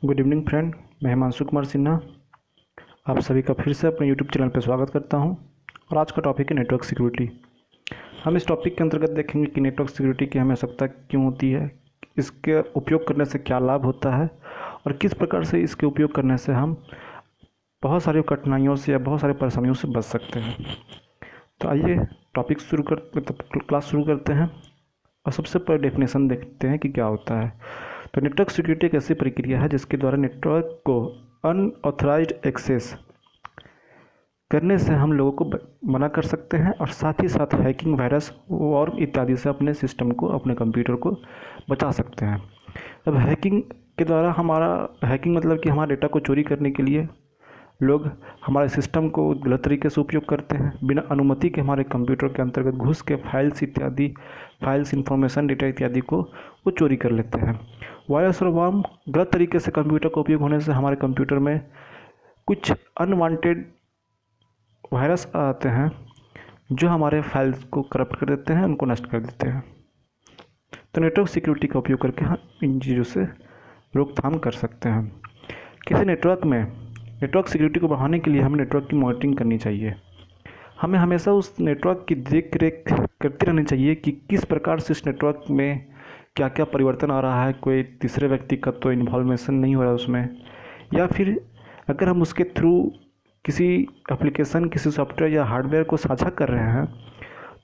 Good evening friend, मैं हिमांशु कुमार सिन्हा आप सभी का फिर से अपने यूट्यूब चैनल पर स्वागत करता हूं। और आज का टॉपिक है नेटवर्क सिक्योरिटी। हम इस टॉपिक के अंतर्गत देखेंगे कि नेटवर्क सिक्योरिटी की हमें आवश्यकता क्यों होती है, इसके उपयोग करने से क्या लाभ होता है और किस प्रकार से इसके उपयोग करने से हम बहुत सारी कठिनाइयों से या बहुत सारी परेशानियों से बच सकते हैं। तो आइए टॉपिक क्लास शुरू करते हैं और सबसे पहले डेफिनेशन देखते हैं कि क्या होता है। तो नेटवर्क सिक्योरिटी एक ऐसी प्रक्रिया है जिसके द्वारा नेटवर्क को अनऑथराइज्ड एक्सेस करने से हम लोगों को मना कर सकते हैं और साथ ही साथ हैकिंग, वायरस और इत्यादि से अपने सिस्टम को, अपने कंप्यूटर को बचा सकते हैं। अब हैकिंग के द्वारा हैकिंग मतलब कि हमारे डेटा को चोरी करने के लिए लोग हमारे सिस्टम को गलत तरीके से उपयोग करते हैं। बिना अनुमति के हमारे कंप्यूटर के अंतर्गत घुस के फाइल्स, इंफॉर्मेशन, डेटा इत्यादि को वो चोरी कर लेते हैं। वायरस और वर्म गलत तरीके से कंप्यूटर का उपयोग होने से हमारे कंप्यूटर में कुछ अनवांटेड वायरस आते हैं जो हमारे फाइल्स को करप्ट कर देते हैं, उनको नष्ट कर देते हैं। तो नेटवर्क सिक्योरिटी का उपयोग करके हम इन चीज़ों से रोकथाम कर सकते हैं। किसी नेटवर्क सिक्योरिटी को बढ़ाने के लिए हमें नेटवर्क की मॉनिटरिंग करनी चाहिए। हमें हमेशा उस नेटवर्क की देख रेख करते रहनी चाहिए कि किस प्रकार से इस नेटवर्क में क्या क्या परिवर्तन आ रहा है, कोई तीसरे व्यक्ति का तो इन्वॉल्वेशन नहीं हो रहा है उसमें, या फिर अगर हम उसके थ्रू किसी एप्लीकेशन, किसी सॉफ्टवेयर या हार्डवेयर को साझा कर रहे हैं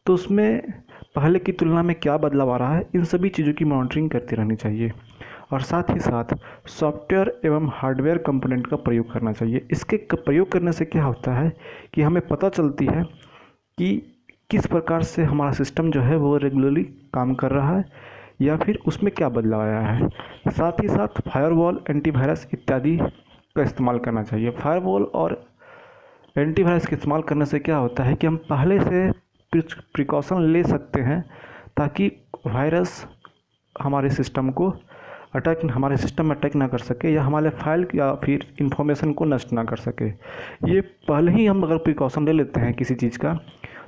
तो उसमें पहले की तुलना में क्या बदलाव आ रहा है, इन सभी चीज़ों की मॉनिटरिंग करती रहनी चाहिए। और साथ ही साथ सॉफ्टवेयर एवं हार्डवेयर कंपोनेंट का प्रयोग करना चाहिए। इसके प्रयोग करने से क्या होता है कि हमें पता चलती है कि किस प्रकार से हमारा सिस्टम जो है वो रेगुलरली काम कर रहा है या फिर उसमें क्या बदलाव आया है। साथ ही साथ फायरवॉल, एंटीवायरस इत्यादि का इस्तेमाल करना चाहिए। फायरवॉल और एंटीवायरस के इस्तेमाल करने से क्या होता है कि हम पहले से कुछ प्रिकॉशन ले सकते हैं ताकि वायरस हमारे सिस्टम में अटैक ना कर सके या हमारे फाइल या फिर इंफॉर्मेशन को नष्ट ना कर सके। ये पहले ही हम अगर प्रिकॉशन ले लेते हैं किसी चीज़ का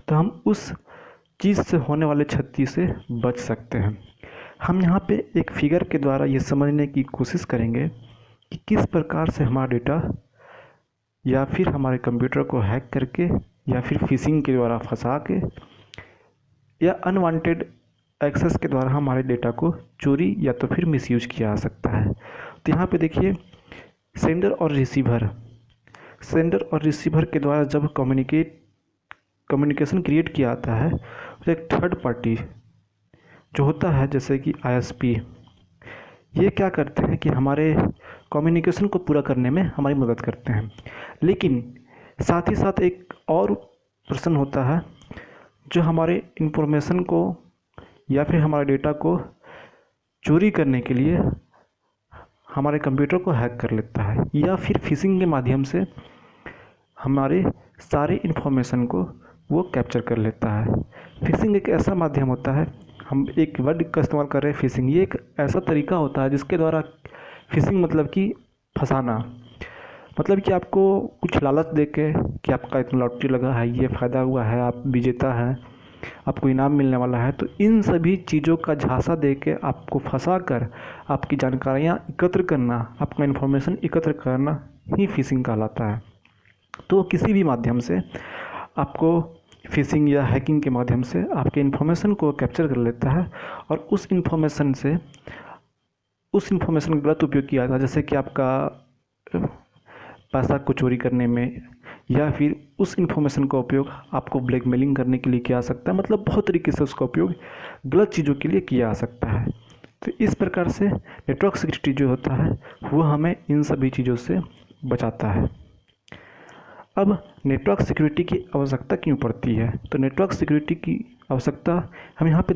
तो हम उस चीज़ से होने वाले क्षति से बच सकते हैं। हम यहाँ पे एक फिगर के द्वारा ये समझने की कोशिश करेंगे कि किस प्रकार से हमारा डेटा या फिर हमारे कंप्यूटर को हैक करके या फिर फिशिंग के द्वारा फंसा के या अनवांटेड एक्सेस के द्वारा हमारे डेटा को चोरी या तो फिर मिसयूज किया जा सकता है। तो यहाँ पे देखिए, सेंडर और रिसीवर के द्वारा जब कम्युनिकेशन क्रिएट किया जाता है तो एक थर्ड पार्टी जो होता है जैसे कि ISP, ये क्या करते हैं कि हमारे कम्युनिकेशन को पूरा करने में हमारी मदद करते हैं। लेकिन साथ ही साथ एक और पर्सन होता है जो हमारे इंफॉर्मेशन को या फिर हमारे डेटा को चोरी करने के लिए हमारे कंप्यूटर को हैक कर लेता है या फिर फिशिंग के माध्यम से हमारे सारे इन्फॉर्मेशन को वो कैप्चर कर लेता है। फिशिंग एक ऐसा माध्यम होता है, हम एक वर्ड का इस्तेमाल कर रहे हैं फिशिंग, ये एक ऐसा तरीका होता है जिसके द्वारा फिशिंग मतलब कि फंसाना, मतलब कि आपको कुछ लालच दे के कि आपका इतना लॉटरी लगा है, ये फ़ायदा हुआ है, आप विजेता हैं, आपको इनाम मिलने वाला है, तो इन सभी चीज़ों का झांसा दे के आपको फंसा कर आपकी जानकारियाँ एकत्र करना, आपका इन्फॉर्मेशन एकत्र करना ही फिशिंग कहलाता है। तो किसी भी माध्यम से आपको फिशिंग या हैकिंग के माध्यम से आपके इन्फॉर्मेशन को कैप्चर कर लेता है और उस इन्फॉर्मेशन का गलत उपयोग किया जाता है, जैसे कि आपका पैसा को चोरी करने में या फिर उस इन्फॉर्मेशन का उपयोग आपको ब्लैकमेलिंग करने के लिए किया जा सकता है। मतलब बहुत तरीके से उसका उपयोग गलत चीज़ों के लिए किया जा सकता है। तो इस प्रकार से नेटवर्क सिक्योरिटी जो होता है वो हमें इन सभी चीज़ों से बचाता है। अब नेटवर्क सिक्योरिटी की आवश्यकता क्यों पड़ती है? तो नेटवर्क सिक्योरिटी की आवश्यकता हम यहाँ पे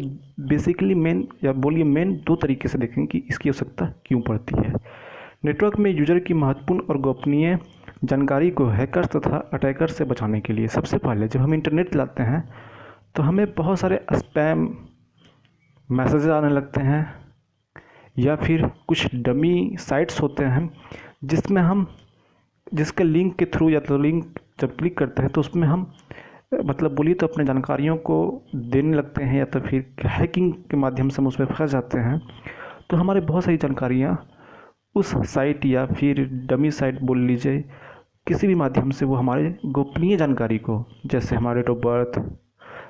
बेसिकली मेन दो तरीके से देखेंगे कि इसकी आवश्यकता क्यों पड़ती है। नेटवर्क में यूजर की महत्वपूर्ण और गोपनीय जानकारी को हैकर्स तथा अटैकर से बचाने के लिए सबसे पहले जब हम इंटरनेट चलाते हैं तो हमें बहुत सारे स्पैम मैसेजेस आने लगते हैं या फिर कुछ डमी साइट्स होते हैं जिसके लिंक के थ्रू या तो लिंक जब क्लिक करते हैं तो उसमें हम मतलब बोलिए तो अपने जानकारियों को देने लगते हैं या तो फिर हैकिंग के माध्यम से हम उसमें फंस जाते हैं। तो हमारे बहुत सारी जानकारियाँ उस साइट या फिर डमी साइट बोल लीजिए, किसी भी माध्यम से वो हमारे गोपनीय जानकारी को, जैसे हमारे डेट ऑफ बर्थ,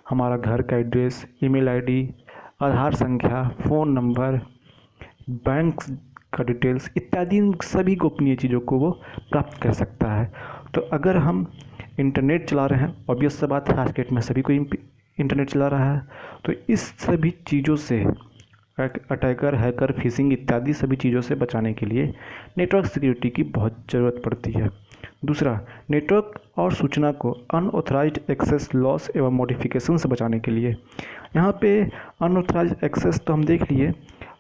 हमारा घर का एड्रेस, ईमेल आईडी, आधार संख्या, फ़ोन नंबर, बैंक का डिटेल्स इत्यादि, इन सभी गोपनीय चीज़ों को वो प्राप्त कर सकता है। तो अगर हम इंटरनेट चला रहे हैं, ऑब्वियस सा बात है आज के डेट में सभी को इंटरनेट चला रहा है, तो इस सभी चीज़ों से अटैकर, हैकर, फिशिंग इत्यादि सभी चीज़ों से बचाने के लिए नेटवर्क सिक्योरिटी की बहुत ज़रूरत पड़ती है। दूसरा, नेटवर्क और सूचना को अनऑथराइज्ड एक्सेस, लॉस एवं मॉडिफिकेशन से बचाने के लिए, यहाँ पे अनऑथराइज्ड एक्सेस तो हम देख लिए,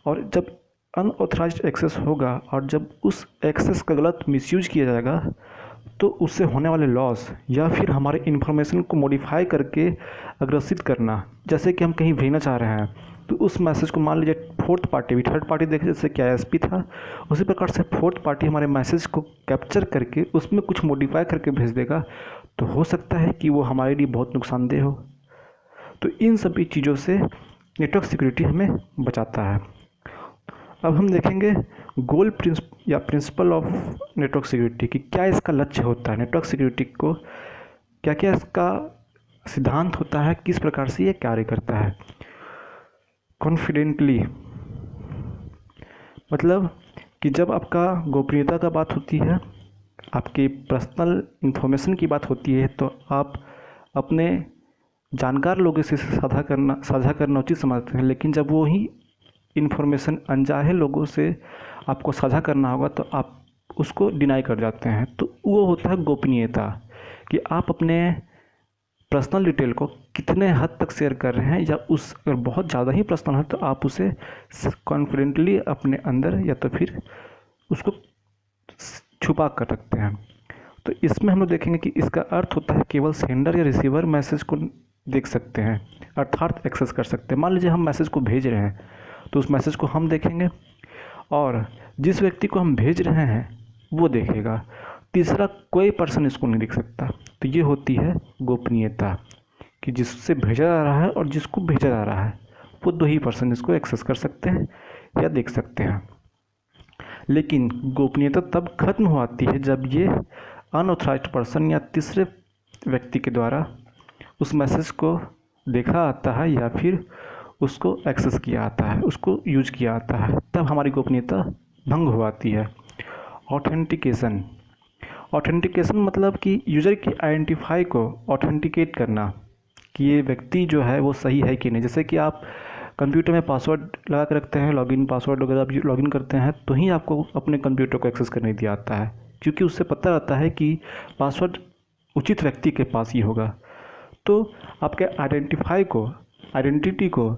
और जब अनऑथराइज्ड एक्सेस होगा और जब उस एक्सेस का गलत मिसयूज किया जाएगा तो उससे होने वाले लॉस, या फिर हमारे इन्फॉर्मेशन को मॉडिफाई करके अग्रेसित करना, जैसे कि हम कहीं भेजना चाह रहे हैं तो उस मैसेज को मान लीजिए फोर्थ पार्टी भी, थर्ड पार्टी देखे जैसे कि ISP था, उसी प्रकार से फोर्थ पार्टी हमारे मैसेज को कैप्चर करके उसमें कुछ मॉडिफाई करके भेज देगा, तो हो सकता है कि वो हमारे लिए बहुत नुकसानदेह हो। तो इन सभी चीज़ों से नेटवर्क सिक्योरिटी हमें बचाता है। अब हम देखेंगे गोल या प्रिंसिपल ऑफ नेटवर्क सिक्योरिटी की, क्या इसका लक्ष्य होता है, नेटवर्क सिक्योरिटी को क्या क्या इसका सिद्धांत होता है, किस प्रकार से ये कार्य करता है। कॉन्फिडेंटली मतलब कि जब आपका गोपनीयता का बात होती है, आपकी पर्सनल इन्फॉर्मेशन की बात होती है, तो आप अपने जानकार लोगों से साझा करना उचित समझते हैं, लेकिन जब वो ही इन्फॉर्मेशन अनजाने लोगों से आपको साझा करना होगा तो आप उसको डिनाई कर जाते हैं। तो वो होता है गोपनीयता, कि आप अपने पर्सनल डिटेल को कितने हद तक शेयर कर रहे हैं, या उस अगर बहुत ज़्यादा ही पर्सनल है तो आप उसे कॉन्फिडेंटली अपने अंदर या तो फिर उसको छुपा कर रखते हैं। तो इसमें हम लोग देखेंगे कि इसका अर्थ होता है केवल सेंडर या रिसीवर मैसेज को देख सकते हैं, अर्थात एक्सेस कर सकते हैं। मान लीजिए हम मैसेज को भेज रहे हैं तो उस मैसेज को हम देखेंगे और जिस व्यक्ति को हम भेज रहे हैं वो देखेगा, तीसरा कोई पर्सन इसको नहीं देख सकता। तो ये होती है गोपनीयता, कि जिससे भेजा जा रहा है और जिसको भेजा जा रहा है वो दो ही पर्सन इसको एक्सेस कर सकते हैं या देख सकते हैं। लेकिन गोपनीयता तब खत्म हो आती है जब ये अनऑथराइज्ड पर्सन या तीसरे व्यक्ति के द्वारा उस मैसेज को देखा आता है या फिर उसको एक्सेस किया आता है, उसको यूज किया आता है, तब हमारी गोपनीयता भंग हो आती है। ऑथेंटिकेशन मतलब कि यूज़र की आइडेंटिफाई को ऑथेंटिकेट करना, कि ये व्यक्ति जो है वो सही है कि नहीं। जैसे कि आप कंप्यूटर में पासवर्ड लगा कर रखते हैं, लॉगिन पासवर्ड वगैरह आप लॉगिन करते हैं तो ही आपको अपने कंप्यूटर को एक्सेस करने दिया जाता है, क्योंकि उससे पता रहता है कि पासवर्ड उचित व्यक्ति के पास ही होगा। तो आपके आइडेंटिटी को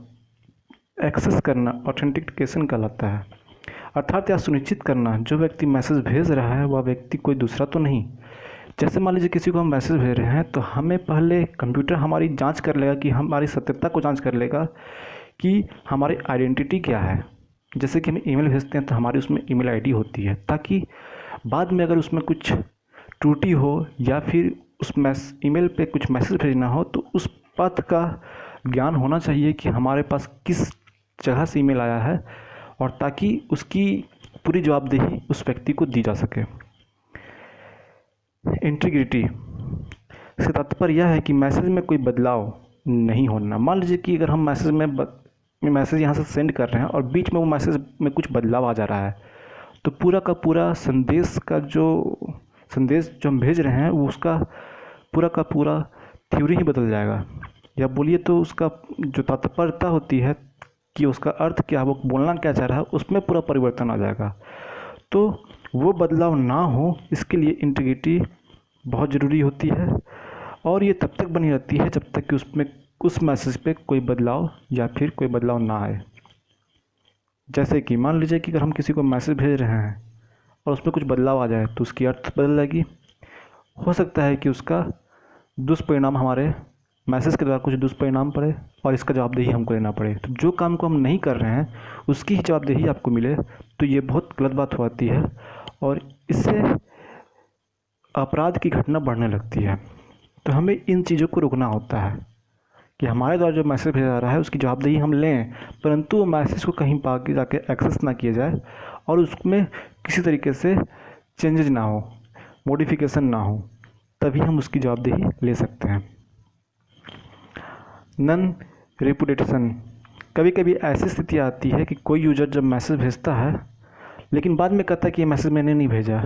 एक्सेस करना ऑथेंटिकेशन कहलाता है, अर्थात यह सुनिश्चित करना जो व्यक्ति मैसेज भेज रहा है वह व्यक्ति कोई दूसरा तो नहीं। जैसे मान लीजिए किसी को हम मैसेज भेज रहे हैं तो हमें पहले कंप्यूटर हमारी जांच कर लेगा, कि हमारी सत्यता को जांच कर लेगा कि हमारी आइडेंटिटी क्या है। जैसे कि हम ईमेल भेजते हैं तो हमारी उसमें ईमेल आईडी होती है, ताकि बाद में अगर उसमें कुछ त्रुटि हो या फिर उस ईमेल पे कुछ मैसेज भेजना हो तो उस पथ का ज्ञान होना चाहिए कि हमारे पास किस जगह से ईमेल आया है, और ताकि उसकी पूरी जवाबदेही उस व्यक्ति को दी जा सके। इंटीग्रिटी से तात्पर्य यह है कि मैसेज में कोई बदलाव नहीं होना। मान लीजिए कि अगर हम मैसेज यहाँ से सेंड कर रहे हैं और बीच में वो मैसेज में कुछ बदलाव आ जा रहा है, तो पूरा का पूरा संदेश जो हम भेज रहे हैं वो उसका पूरा थ्योरी ही बदल जाएगा, या बोलिए तो उसका जो तात्पर्यता होती है कि उसका अर्थ क्या है, वो बोलना क्या चाह रहा है, उसमें पूरा परिवर्तन आ जाएगा। तो वो बदलाव ना हो इसके लिए इंटीग्रिटी बहुत ज़रूरी होती है, और ये तब तक बनी रहती है जब तक कि उस मैसेज पे कोई बदलाव या फिर कोई बदलाव ना आए। जैसे कि मान लीजिए कि अगर हम किसी को मैसेज भेज रहे हैं और उसमें कुछ बदलाव आ जाए तो उसकी अर्थ बदल जाएगी। हो सकता है कि उसका दुष्परिणाम, हमारे मैसेज के द्वारा कुछ दुष्परिणाम पड़े और इसका जवाबदेही हमको लेना पड़े। तो जो काम को हम नहीं कर रहे हैं उसकी ही जवाबदेही आपको मिले, तो ये बहुत गलत बात होती है और इससे अपराध की घटना बढ़ने लगती है। तो हमें इन चीज़ों को रोकना होता है कि हमारे द्वारा जो मैसेज भेजा जा रहा है उसकी जवाबदेही हम लें, परंतु वो मैसेज को कहीं आगे जाके एक्सेस ना किया जाए और उसमें किसी तरीके से चेंजेज ना हो, मॉडिफिकेशन ना हो, तभी हम उसकी जवाबदेही ले सकते हैं। नॉन रिप्यूटेशन, कभी कभी ऐसी स्थिति आती है कि कोई यूज़र जब मैसेज भेजता है लेकिन बाद में कहता है कि ये मैसेज मैंने नहीं भेजा,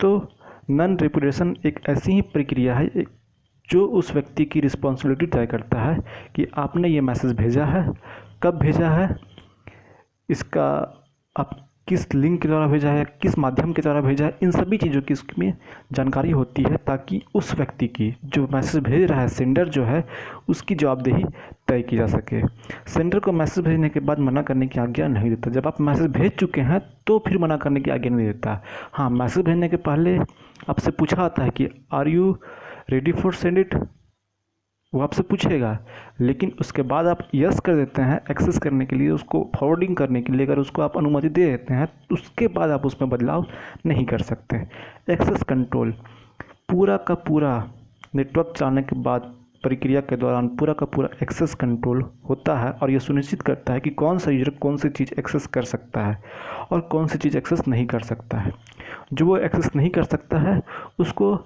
तो नॉन रिप्यूटेशन एक ऐसी ही प्रक्रिया है जो उस व्यक्ति की रिस्पॉन्सिबिलिटी तय करता है कि आपने ये मैसेज भेजा है, कब भेजा है, इसका आप किस लिंक के द्वारा भेजा है, किस माध्यम के द्वारा भेजा है, इन सभी चीज़ों की उसमें जानकारी होती है, ताकि उस व्यक्ति की जो मैसेज भेज रहा है, सेंडर जो है, उसकी जवाबदेही तय की जा सके। सेंडर को मैसेज भेजने के बाद मना करने की आज्ञा नहीं देता। जब आप मैसेज भेज चुके हैं तो फिर मना करने की आज्ञा नहीं देता। हाँ, मैसेज भेजने के पहले आपसे पूछा आता है कि are you ready for send it, वो आपसे पूछेगा, लेकिन उसके बाद आप यस कर देते हैं एक्सेस करने के लिए, उसको फॉरवर्डिंग करने के लिए अगर उसको आप अनुमति दे देते हैं तो उसके बाद आप उसमें बदलाव नहीं कर सकते। एक्सेस कंट्रोल, पूरा का पूरा नेटवर्क चलाने के बाद प्रक्रिया के दौरान पूरा का पूरा एक्सेस कंट्रोल होता है और ये सुनिश्चित करता है कि कौन सा यूजर कौन सी चीज़ एक्सेस कर सकता है और कौन सी चीज़ एक्सेस नहीं कर सकता है। जो वो एक्सेस नहीं कर सकता है उसको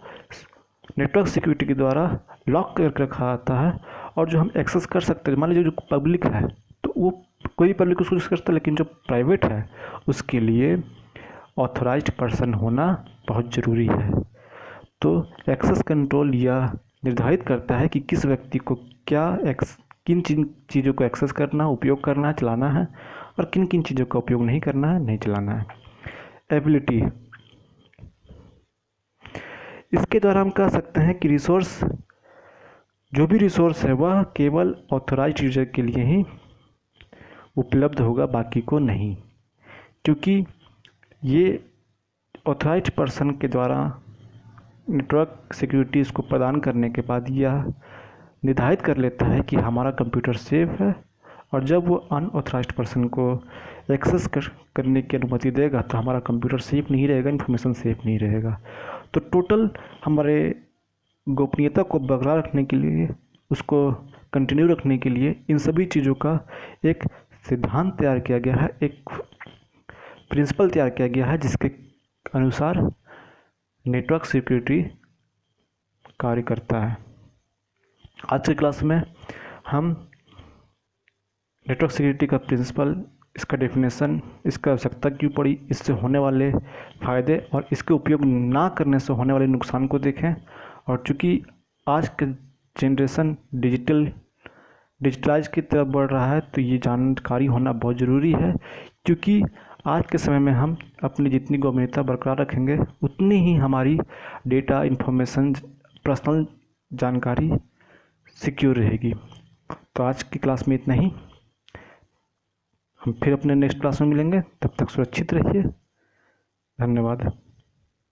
नेटवर्क सिक्योरिटी के द्वारा लॉक करके रखा आता है, और जो हम एक्सेस कर सकते हैं, मान लीजिए जो पब्लिक है तो वो कोई पब्लिक उसको यूज़ करता है, लेकिन जो प्राइवेट है उसके लिए ऑथराइज्ड पर्सन होना बहुत ज़रूरी है। तो एक्सेस कंट्रोल यह निर्धारित करता है कि किस व्यक्ति को किन चीज़ों को एक्सेस करना, उपयोग करना है, चलाना है, और किन किन चीज़ों का उपयोग नहीं करना है, नहीं चलाना है। एबिलिटी, इसके द्वारा हम कह सकते हैं कि जो भी रिसोर्स है वह केवल ऑथराइज्ड यूजर के लिए ही उपलब्ध होगा, बाकी को नहीं, क्योंकि ये ऑथराइज्ड पर्सन के द्वारा नेटवर्क सिक्योरिटी इसको प्रदान करने के बाद यह निर्धारित कर लेता है कि हमारा कंप्यूटर सेफ है, और जब वो अनऑथराइज्ड पर्सन को एक्सेस करने की अनुमति देगा तो हमारा कंप्यूटर सेफ नहीं रहेगा, इन्फॉर्मेशन सेफ नहीं रहेगा। तो टोटल हमारे गोपनीयता को बरकरार रखने के लिए, उसको कंटिन्यू रखने के लिए इन सभी चीज़ों का एक सिद्धांत तैयार किया गया है, एक प्रिंसिपल तैयार किया गया है, जिसके अनुसार नेटवर्क सिक्योरिटी कार्य करता है। आज की क्लास में हम नेटवर्क सिक्योरिटी का प्रिंसिपल, इसका डेफिनेशन, इसका आवश्यकता क्यों पड़ी, इससे होने वाले फ़ायदे और इसके उपयोग ना करने से होने वाले नुकसान को देखें। और चूँकि आज के जनरेशन डिजिटलाइज की तरफ बढ़ रहा है, तो ये जानकारी होना बहुत ज़रूरी है, क्योंकि आज के समय में हम अपनी जितनी गोपनीयता बरकरार रखेंगे उतनी ही हमारी डेटा, इन्फॉर्मेशन, पर्सनल जानकारी सिक्योर रहेगी। तो आज की क्लास में इतना ही, हम फिर अपने नेक्स्ट क्लास में मिलेंगे, तब तक सुरक्षित रहिए। धन्यवाद।